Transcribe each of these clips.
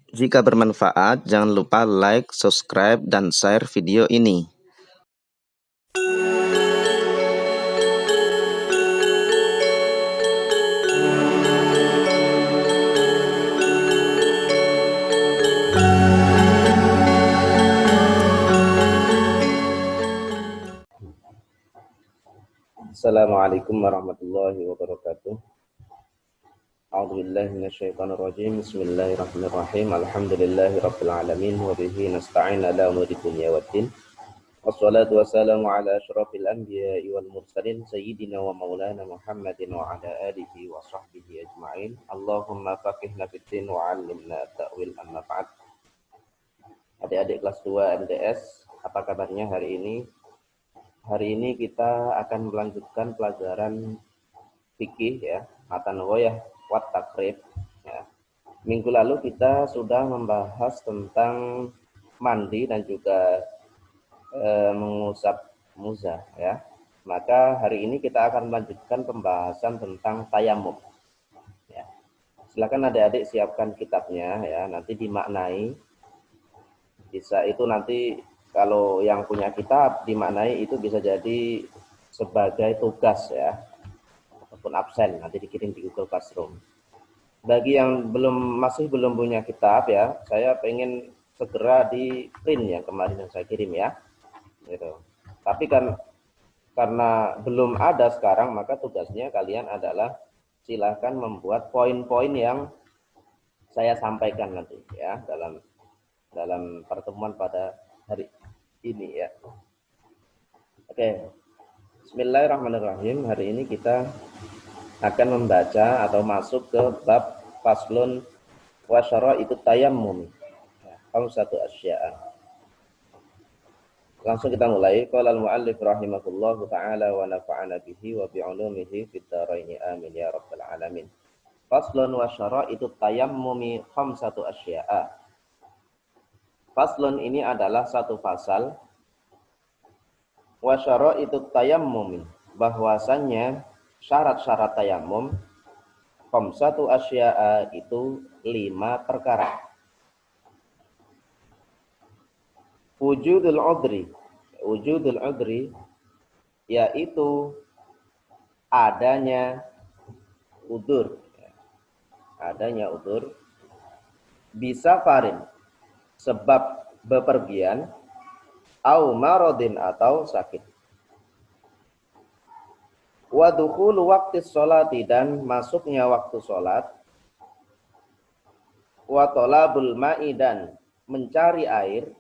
Jika bermanfaat, jangan lupa like, subscribe, dan share video ini. Assalamualaikum warahmatullahi wabarakatuh. A'udzubillahi minasyaitonirrajim. Bismillahirrahmanirrahim. Alhamdulillahirabbil alamin wa bihi nasta'in ala umuri dunya waddin. Wassalatu wassalamu ala asyrafil anbiya'i wal mursalin sayyidina wa maulana Muhammadin wa ala alihi wa sahbihi ajma'in. Allahumma faqihna fid-din wa 'allimna ta'wil amma ba'd. Adik-adik kelas 2 MTS, apa kabarnya hari ini? Hari ini kita akan melanjutkan pelajaran fikih ya, matan ghoyah wat takrib ya. Minggu lalu kita sudah membahas tentang mandi dan juga mengusap muzah ya. Maka hari ini kita akan melanjutkan pembahasan tentang tayamum ya. Silakan adik-adik siapkan kitabnya ya, nanti dimaknai. Bisa itu nanti kalau yang punya kitab dimaknai itu bisa jadi sebagai tugas ya, ataupun absen, nanti dikirim di Google Classroom. Bagi yang masih belum punya kitab ya, saya pengen segera di print yang kemarin yang saya kirim ya. Gitu. Tapi karena belum ada sekarang, maka tugasnya kalian adalah silahkan membuat poin-poin yang saya sampaikan nanti ya dalam pertemuan pada hari ini ya. Oke. Bismillahirrahmanirrahim. Hari ini kita akan membaca atau masuk ke bab faslun wa syara'itu tayammum. Khamsatu asya'a. Langsung kita mulai. Qala al-muallif rahimahullahu ta'ala wa nafa'ana bihi wa bi'ulumihi fid dharain amin ya rabbal alamin. Faslun wa syara'itu tayammumi khamsatu asya'a. Faslun ini adalah satu fasal. Wa syara'itu tayammumi, bahwasannya syarat-syarat tayamum khamsatu asya'a itu 5 perkara. Wujudul udri yaitu adanya udur. Bisa farin, sebab bepergian, au maradin atau sakit. Wa dukhulu waqtis sholati, dan masuknya waktu sholat. Wa talabul ma'i, dan mencari air.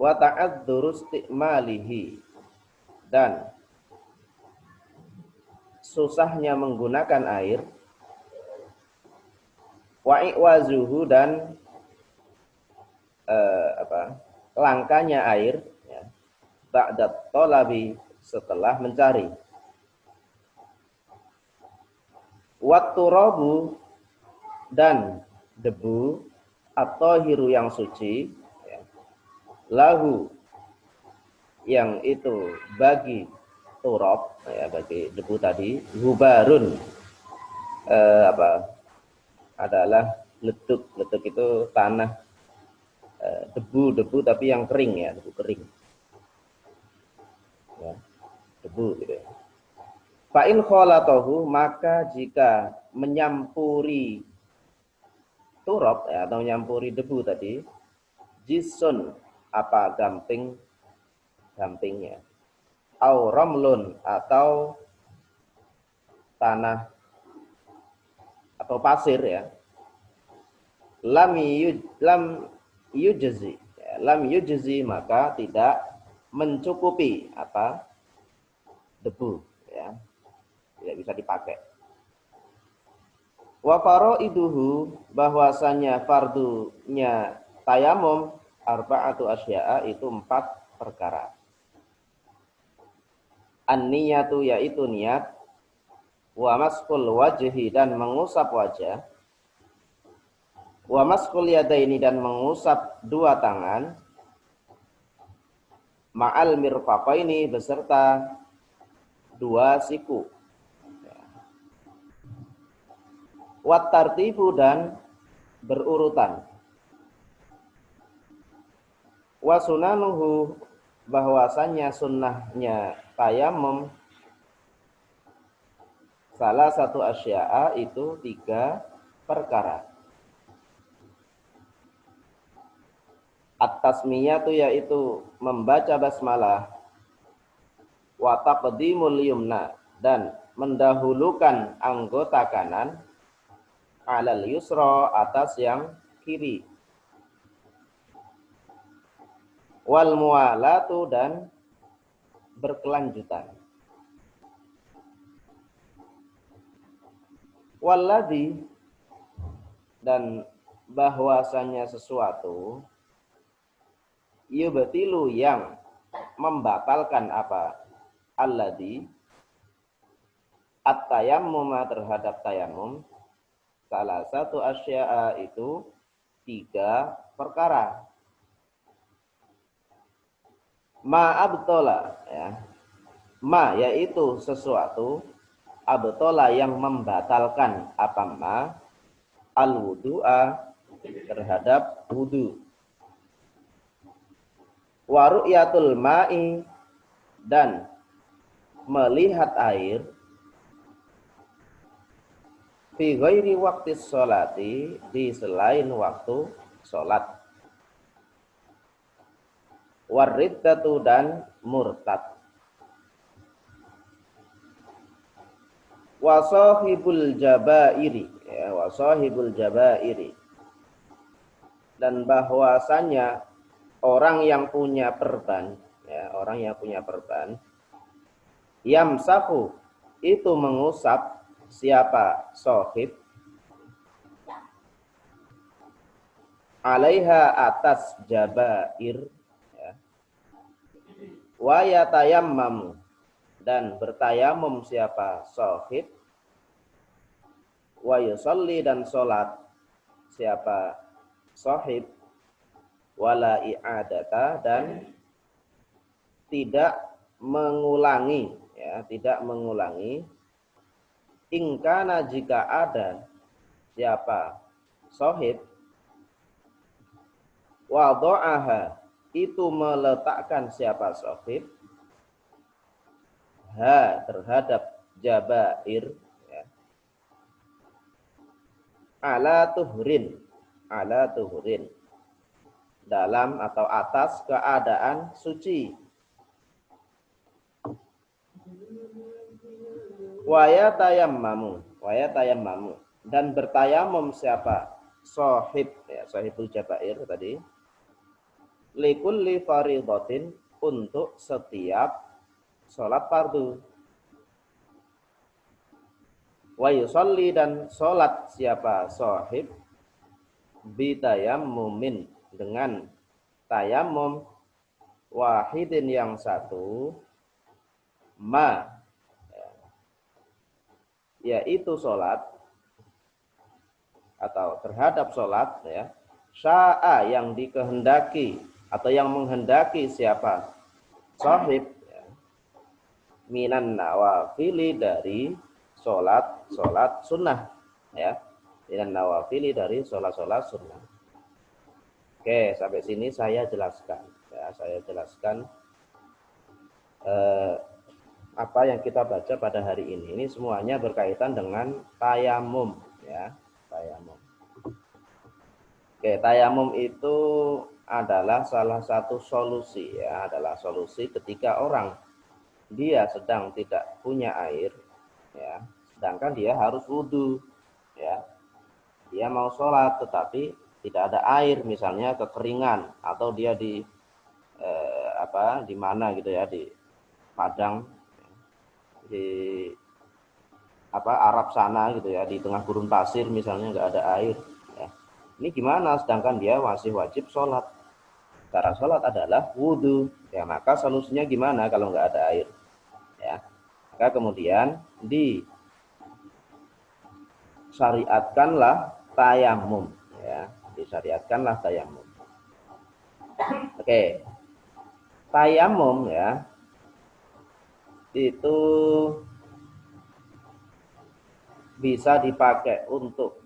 Wa ta'adzuru istimalihi, dan susahnya menggunakan air. Wa i'wazuhu, dan langkanya air ya, ba'dat talabi, setelah mencari. Wat turabu, dan debu, atau hiru yang suci ya, lahu, yang itu bagi turab ya, bagi debu tadi, hubarun adalah letuk itu tanah, debu tapi yang kering ya, debu kering ya, debu gitu ya. Fa in khalatahu, maka jika menyampuri turab ya, atau menyampuri debu tadi, jisun, gampingnya, au ramlun, atau tanah atau pasir ya, lam yujzi, maka tidak mencukupi debu ya, tidak bisa dipakai. Wa faraiduhu, bahwasanya fardunya tayamum arba'atu asya'a, itu 4 perkara. An-niyatu, yaitu niat. Wa maskul wajhi, dan mengusap wajah. Wa maskul yadaini, dan mengusap 2 tangan. Ma'al mirfaqaini, beserta 2 siku. Wat tartibu, dan berurutan. Wa sunanuhu, bahwasannya sunnahnya tayamum, salah satu asya'a, itu 3 perkara. At-tasmiyatu, yaitu membaca basmalah, wa taqdimul yumna, dan mendahulukan anggota kanan, alal yusra, atas yang kiri, wal muwalatu, dan berkelanjutan. Walladzi, dan bahwasanya sesuatu, yubtilu, yang membatalkan apa, alladzi, at-tayammuma, terhadap tayamum, salah satu asya'a, itu 3 perkara. Ma abtola, ya. Ma, yaitu sesuatu, abtola, yang membatalkan apa, ma, al-wudu'a, terhadap wudu. Wa ru'yatul ma'i, dan melihat air, fi ghairi waqti sholati, di selain waktu sholat. Warriddatu, dan murtad. Wasahibul jabairi, ya, wasahibul jabairi, dan bahwasanya orang yang punya perban, ya, orang yang punya perban, yamsahu, itu mengusap, siapa, sahib, alaiha, atas jabair, ya, wa yatayammamu, dan bertayamum siapa, sahib, wa yusalli, dan sholat siapa, sahib, wala i'adata, dan tidak mengulangi, ya, tidak mengulangi, ingkana, jika ada siapa, sahib, wada'aha, itu meletakkan siapa, sahib, ha, terhadap jabair, ya, ala tuhrin, ala tuhrin, dalam atau atas keadaan suci. Waya tayammamu, waya tayammamu, dan bertayamum siapa, sahib, ya, sahibul jabair tadi, likulli faridatin, untuk setiap sholat fardu. Wa yusalli, dan sholat siapa, sahib, bitayammumin, dengan tayamum, wahidin, yang satu, ma, yaitu sholat, atau terhadap sholat, ya, sya'a, yang dikehendaki atau yang menghendaki siapa, sahib, ya, minan nawafili, dari sholat sunnah, ya, minan nawafili, dari sholat sunnah. Oke, sampai sini saya jelaskan, ya, saya jelaskan apa yang kita baca pada hari ini. Ini semuanya berkaitan dengan tayamum, ya, tayamum. Oke, tayamum itu adalah salah satu solusi, ya, adalah solusi ketika orang dia sedang tidak punya air, ya, sedangkan dia harus wudhu, ya, dia mau sholat tetapi tidak ada air, misalnya kekeringan, atau dia di di mana gitu, ya, di padang, di Arab sana gitu, ya, di tengah gurun pasir misalnya, nggak ada air, ya. Ini gimana, sedangkan dia masih wajib sholat. Cara sholat adalah wudhu, ya, maka solusinya gimana kalau nggak ada air, ya. Maka kemudian disyariatkanlah tayamum, ya, disyariatkanlah tayamum. Oke, tayamum, ya, itu bisa dipakai untuk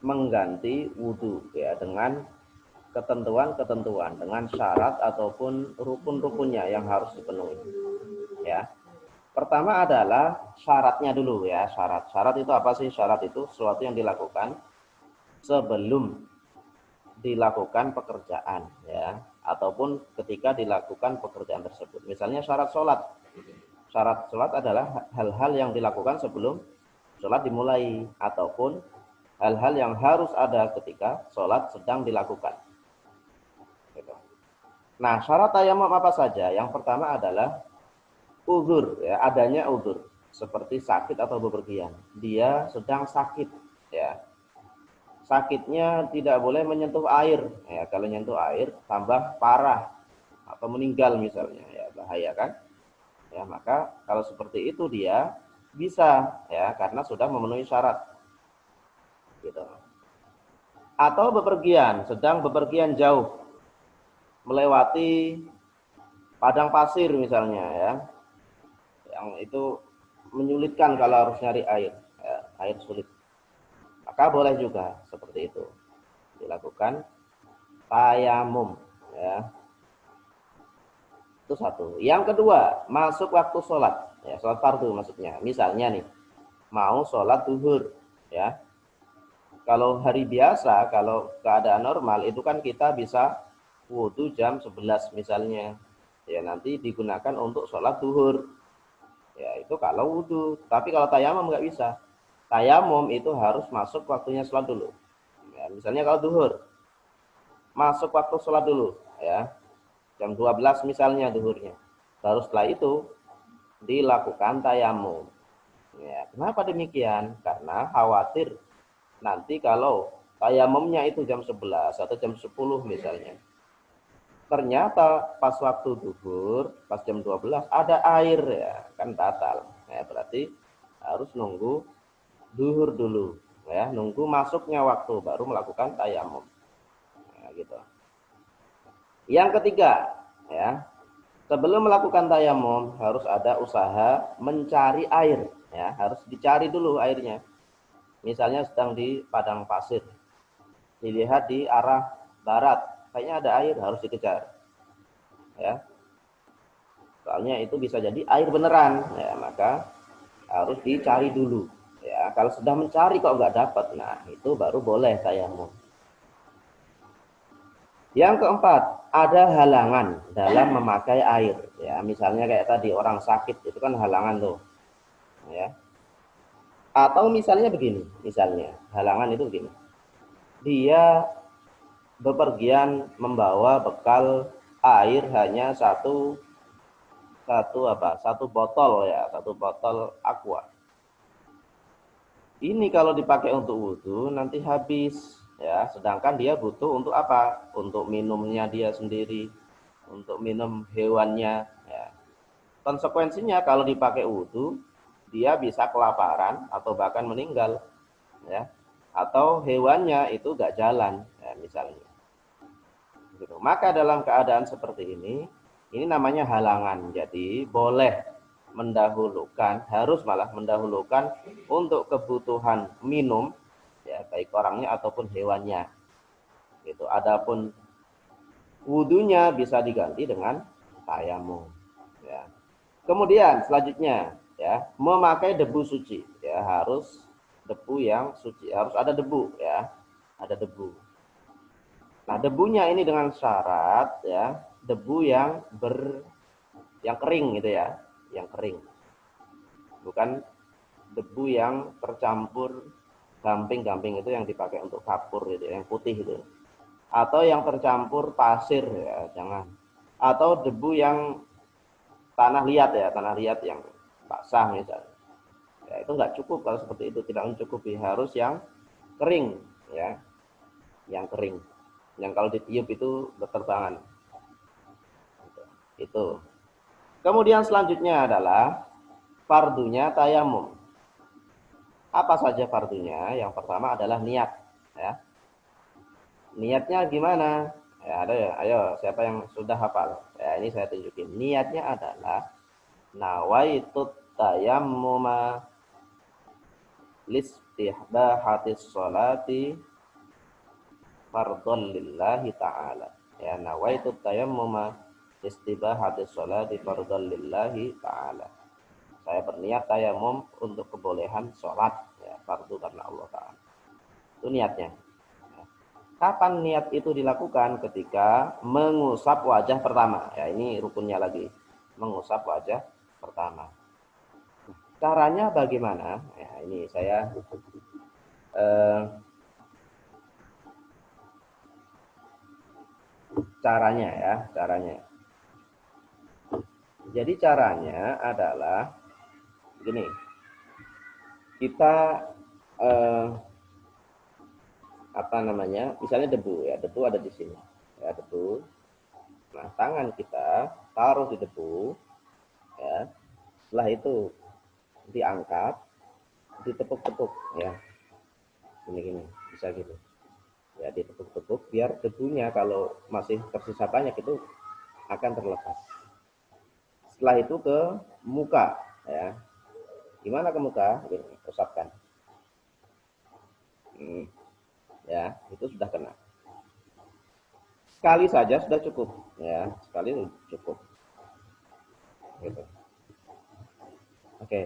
mengganti wudhu ya dengan ketentuan-ketentuan, dengan syarat ataupun rukun-rukunnya yang harus dipenuhi. Ya. Pertama adalah syaratnya dulu ya, syarat. Syarat itu apa sih? Syarat itu sesuatu yang dilakukan sebelum dilakukan pekerjaan ya, ataupun ketika dilakukan pekerjaan tersebut. Misalnya syarat sholat. Syarat sholat adalah hal-hal yang dilakukan sebelum sholat dimulai, ataupun hal-hal yang harus ada ketika sholat sedang dilakukan. Gitu. Nah, syarat tayamum apa saja? Yang pertama adalah uzur, ya, adanya uzur seperti sakit atau bepergian. Dia sedang sakit, ya. Sakitnya tidak boleh menyentuh air, ya. Kalau menyentuh air tambah parah atau meninggal misalnya, ya bahaya kan? Ya, maka kalau seperti itu dia bisa, ya, karena sudah memenuhi syarat. Gitu. Atau bepergian, sedang bepergian jauh, melewati padang pasir misalnya, ya, yang itu menyulitkan kalau harus nyari air, ya, air sulit. Maka boleh juga seperti itu dilakukan tayamum, ya. Itu satu. Yang kedua, masuk waktu sholat, ya, sholat fardu maksudnya. Misalnya nih, mau sholat zuhur, ya. Kalau hari biasa, kalau keadaan normal itu kan kita bisa wudhu jam 11 misalnya. Ya, nanti digunakan untuk sholat zuhur. Ya, itu kalau wudhu. Tapi kalau tayamum nggak bisa. Tayamum itu harus masuk waktunya sholat dulu. Ya, misalnya kalau zuhur, masuk waktu sholat dulu. Ya, jam 12 misalnya zuhurnya. Baru setelah itu dilakukan tayamum. Ya, kenapa demikian? Karena khawatir nanti kalau tayamumnya itu jam 11 atau jam 10 misalnya. Ternyata pas waktu zuhur, pas jam 12 ada air, ya, kan batal. Ya, berarti harus nunggu zuhur dulu, ya, nunggu masuknya waktu baru melakukan tayamum. Nah, gitu. Yang ketiga, ya, sebelum melakukan tayamum harus ada usaha mencari air, ya, harus dicari dulu airnya. Misalnya sedang di padang pasir, dilihat di arah barat, kayaknya ada air, harus dikejar. Ya. Soalnya itu bisa jadi air beneran, ya, maka harus dicari dulu. Ya, kalau sudah mencari kok nggak dapat, nah itu baru boleh tayamum. Yang keempat, ada halangan dalam memakai air. Ya, misalnya kayak tadi orang sakit itu kan halangan tuh. Ya. Atau misalnya begini, misalnya halangan itu begini. Dia bepergian membawa bekal air hanya satu botol, ya, satu botol aqua. Ini kalau dipakai untuk wudhu nanti habis, ya, sedangkan dia butuh untuk apa? Untuk minumnya dia sendiri, untuk minum hewannya, ya. Konsekuensinya kalau dipakai wudhu dia bisa kelaparan atau bahkan meninggal, ya, atau hewannya itu gak jalan, ya, misalnya. Gitu. Maka dalam keadaan seperti ini namanya halangan. Jadi boleh mendahulukan, harus malah mendahulukan untuk kebutuhan minum, ya, baik orangnya ataupun hewannya. Gitu. Adapun wudunya bisa diganti dengan tayamum. Ya. Kemudian selanjutnya, ya, memakai debu suci, ya, harus debu yang suci, harus ada debu, ya, ada debu. Nah, debunya ini dengan syarat, ya, debu yang kering gitu, ya, yang kering. Bukan debu yang tercampur gamping-gamping itu yang dipakai untuk kapur gitu, yang putih itu. Atau yang tercampur pasir, ya, jangan. Atau debu yang tanah liat, ya, tanah liat yang basah misalnya. Ya, itu enggak cukup kalau seperti itu, tidak mencukupi, harus yang kering, ya. Yang kering. Yang kalau ditiup itu berterbangan. Itu. Kemudian selanjutnya adalah fardunya tayamum. Apa saja fardunya? Yang pertama adalah niat, ya. Niatnya gimana? Ya, ada ya. Ayo, siapa yang sudah hafal? Ya, ini saya tunjukin. Niatnya adalah nawaitut tayammuma listihbahatis sholati fardhon lillahi ta'ala. Ya, nawaitu tayammuma istibahati sholati fardhon lillahi ta'ala. Saya berniat tayamum untuk kebolehan sholat, ya, fardu karena Allah Ta'ala. Itu niatnya. Kapan niat itu dilakukan? Ketika mengusap wajah pertama. Ya, ini rukunnya lagi. Mengusap wajah pertama. Caranya bagaimana? Ya, ini saya caranya ya, caranya. Jadi caranya adalah gini. Kita apa namanya? Misalnya debu ya, debu ada di sini. Ya, debu. Nah, tangan kita taruh di debu ya. Setelah itu diangkat, ditepuk-tepuk ya. Gini-gini, bisa gitu. Ya, ditepuk-tepuk biar debunya kalau masih tersisa banyak itu akan terlepas. Setelah itu ke muka ya. Gimana ke muka? Gini, usapkan. Ya, itu sudah kena. Sekali saja sudah cukup ya, sekali cukup. Gitu. Oke.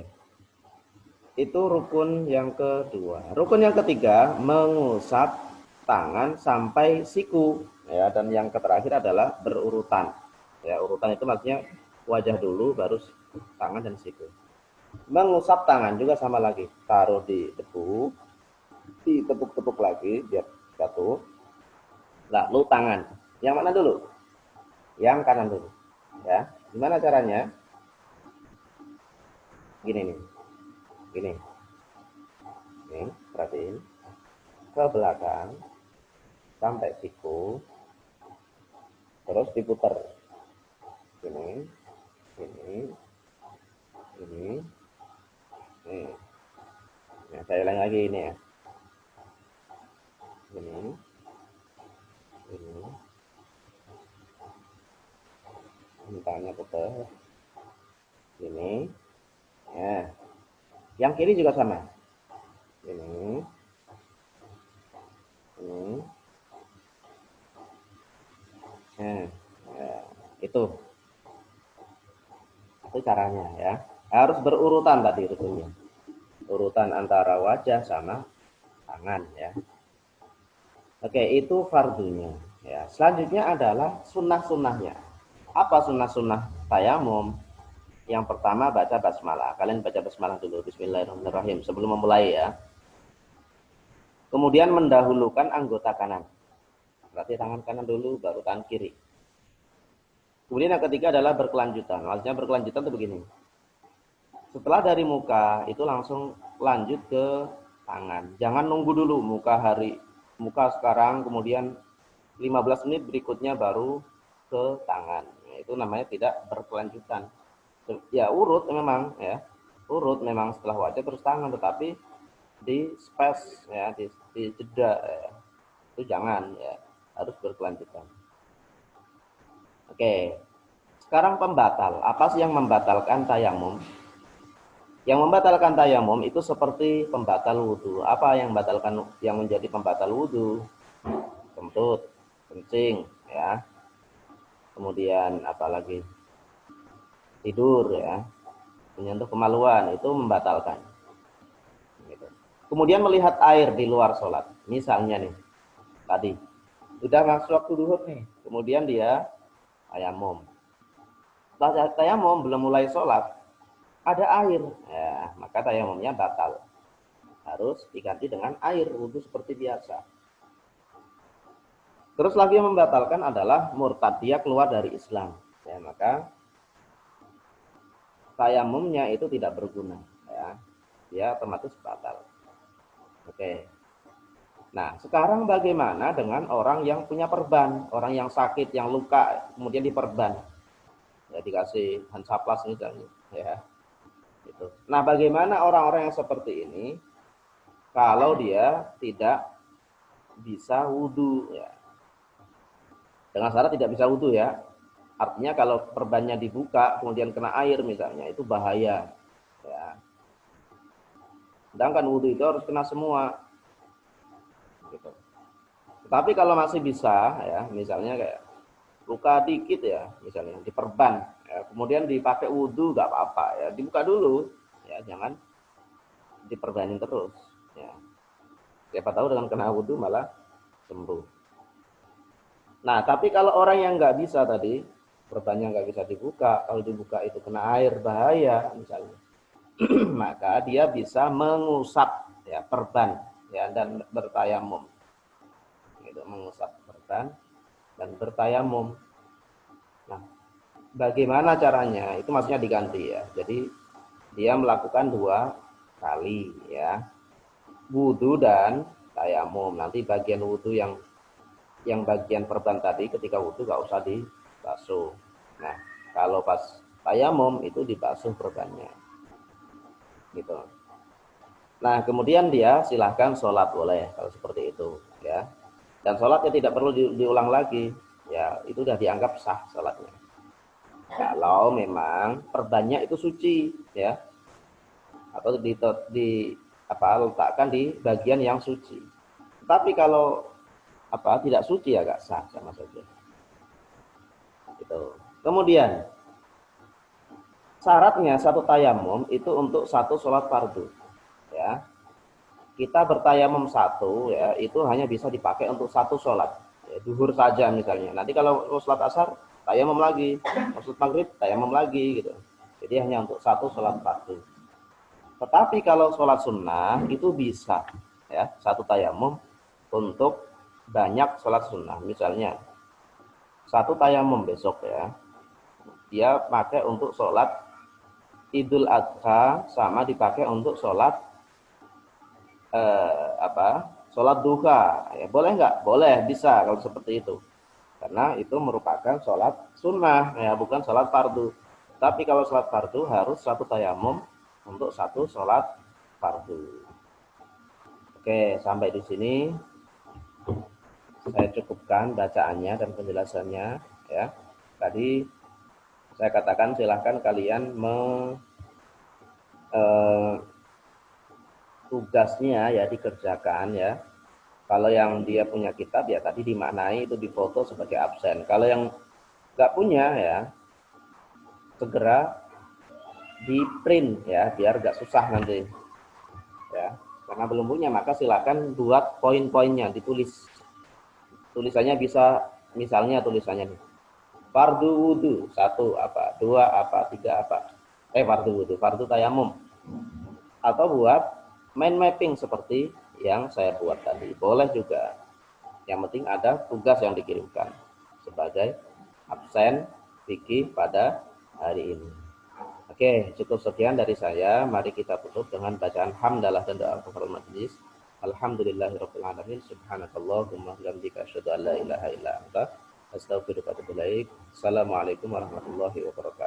Itu rukun yang kedua. Rukun yang ketiga, mengusap tangan sampai siku ya, dan yang terakhir adalah berurutan. Ya, urutan itu maksudnya wajah dulu baru tangan dan siku. Mengusap tangan juga sama lagi, taruh di debu, ditepuk-tepuk lagi biar jatuh. Lalu tangan. Yang mana dulu? Yang kanan dulu. Ya. Gimana caranya? Gini nih. Gini. Nih, perhatiin. Ke belakang sampai siku. Terus diputar. Gini. Gini. Gini. Nih. Nah, saya ulang lagi ini ya. Gini. Gini. Tangannya putar. Gini. Ya. Yang kiri juga sama. Ini. Ini. Nah, ya, itu caranya ya. Harus berurutan tadi rukunnya. Urutan antara wajah sama tangan ya. Oke, itu fardunya. Ya, selanjutnya adalah sunnah-sunnahnya. Apa sunnah-sunnah tayamum? Yang pertama baca basmalah. Kalian baca basmalah dulu. Bismillahirrahmanirrahim sebelum memulai ya. Kemudian mendahulukan anggota kanan. Berarti tangan kanan dulu, baru tangan kiri. Kemudian yang ketiga adalah berkelanjutan. Maksudnya berkelanjutan itu begini. Setelah dari muka, itu langsung lanjut ke tangan. Jangan nunggu dulu muka sekarang, kemudian 15 menit berikutnya baru ke tangan. Nah, itu namanya tidak berkelanjutan. Ya urut memang ya. Urut memang setelah wajah terus tangan, tetapi di space ya, di jeda ya. Itu jangan ya, harus berkelanjutan. Oke. Sekarang pembatal. Apa sih yang membatalkan tayamum? Yang membatalkan tayamum itu seperti pembatal wudhu. Apa yang menjadi pembatal wudhu? Kentut, kencing ya. Kemudian apalagi? Tidur ya. Menyentuh kemaluan itu membatalkan. Gitu. Kemudian melihat air di luar sholat. Misalnya nih, tadi udah masuk waktu duhur nih, kemudian dia tayamum. Setelah tayamum belum mulai sholat, ada air, ya, maka tayamumnya batal. Harus diganti dengan air wudhu seperti biasa. Terus lagi yang membatalkan adalah murtad, dia keluar dari Islam. Ya, maka tayamumnya itu tidak berguna. Ya, dia otomatis batal. Oke. Nah, sekarang bagaimana dengan orang yang punya perban, orang yang sakit, yang luka, kemudian diperban, ya dikasih hansaplas misalnya, ya. Gitu. Nah, bagaimana orang-orang yang seperti ini kalau dia tidak bisa wudhu, ya? Dengan syarat tidak bisa wudhu ya. Artinya kalau perbannya dibuka, kemudian kena air misalnya, itu bahaya. Ya. Sedangkan wudhu itu harus kena semua. Gitu. Tapi kalau masih bisa ya, misalnya kayak luka dikit ya, misalnya diperban, ya, kemudian dipakai wudhu nggak apa-apa ya, dibuka dulu, ya jangan diperbanin terus. Ya. Siapa tahu dengan kena wudhu malah sembuh. Nah, tapi kalau orang yang nggak bisa tadi, perbannya nggak bisa dibuka, kalau dibuka itu kena air bahaya misalnya, maka dia bisa mengusap ya perban ya dan bertayamum. Gitu, mengusap perban dan bertayamum. Nah, bagaimana caranya? Itu maksudnya diganti ya. Jadi dia melakukan 2 kali ya. Wudu dan tayamum. Nanti bagian wudu yang bagian perban tadi ketika wudu nggak usah dibasuh. Nah, kalau pas tayamum itu dibasuh perbannya. Gitu. Nah, kemudian dia silahkan sholat boleh kalau seperti itu ya. Dan sholatnya tidak perlu diulang lagi. Ya, itu sudah dianggap sah sholatnya. Kalau memang perbannya itu suci ya, atau letakkan di bagian yang suci. Tapi kalau tidak suci ya gak sah sama saja. Gitu. Kemudian syaratnya satu tayamum itu untuk satu sholat fardu. Ya, kita bertayamum satu ya itu hanya bisa dipakai untuk satu sholat. Ya, duhur saja misalnya. Nanti kalau sholat asar tayamum lagi, sholat maghrib tayamum lagi gitu. Jadi hanya untuk satu sholat fardu. Tetapi kalau sholat sunnah itu bisa ya satu tayamum untuk banyak sholat sunnah. Misalnya satu tayamum besok ya, dia pakai untuk sholat Idul Adha sama dipakai untuk sholat sholat duha. Ya, boleh nggak? Boleh, bisa kalau seperti itu. Karena itu merupakan sholat sunnah ya, bukan sholat fardu. Tapi kalau sholat fardu harus satu tayamum untuk satu sholat fardu. Oke, sampai di sini saya cukupkan bacaannya dan penjelasannya ya. Tadi saya katakan silahkan kalian tugasnya ya dikerjakan ya. Kalau yang dia punya kitab ya tadi dimaknai itu difoto sebagai absen. Kalau yang nggak punya ya segera di print ya biar nggak susah nanti ya. Karena belum punya maka silakan buat poin-poinnya ditulis. Tulisannya bisa misalnya tulisannya nih. Fardu wudu 1 apa, 2 apa, 3 apa. Fardu wudu, fardu tayamum. Atau buat mind mapping seperti yang saya buat tadi. Boleh juga. Yang penting ada tugas yang dikirimkan sebagai absen fikih pada hari ini. Oke, cukup sekian dari saya. Mari kita tutup dengan bacaan hamdalah dan doa kafaratul majlis. Alhamdulillahirabbil alamin. Subhanakallahumma wa bihamdika asyhadu an la ilaha illa anta astaghfiruka wa atubu ilaik. Assalamualaikum warahmatullahi wabarakatuh.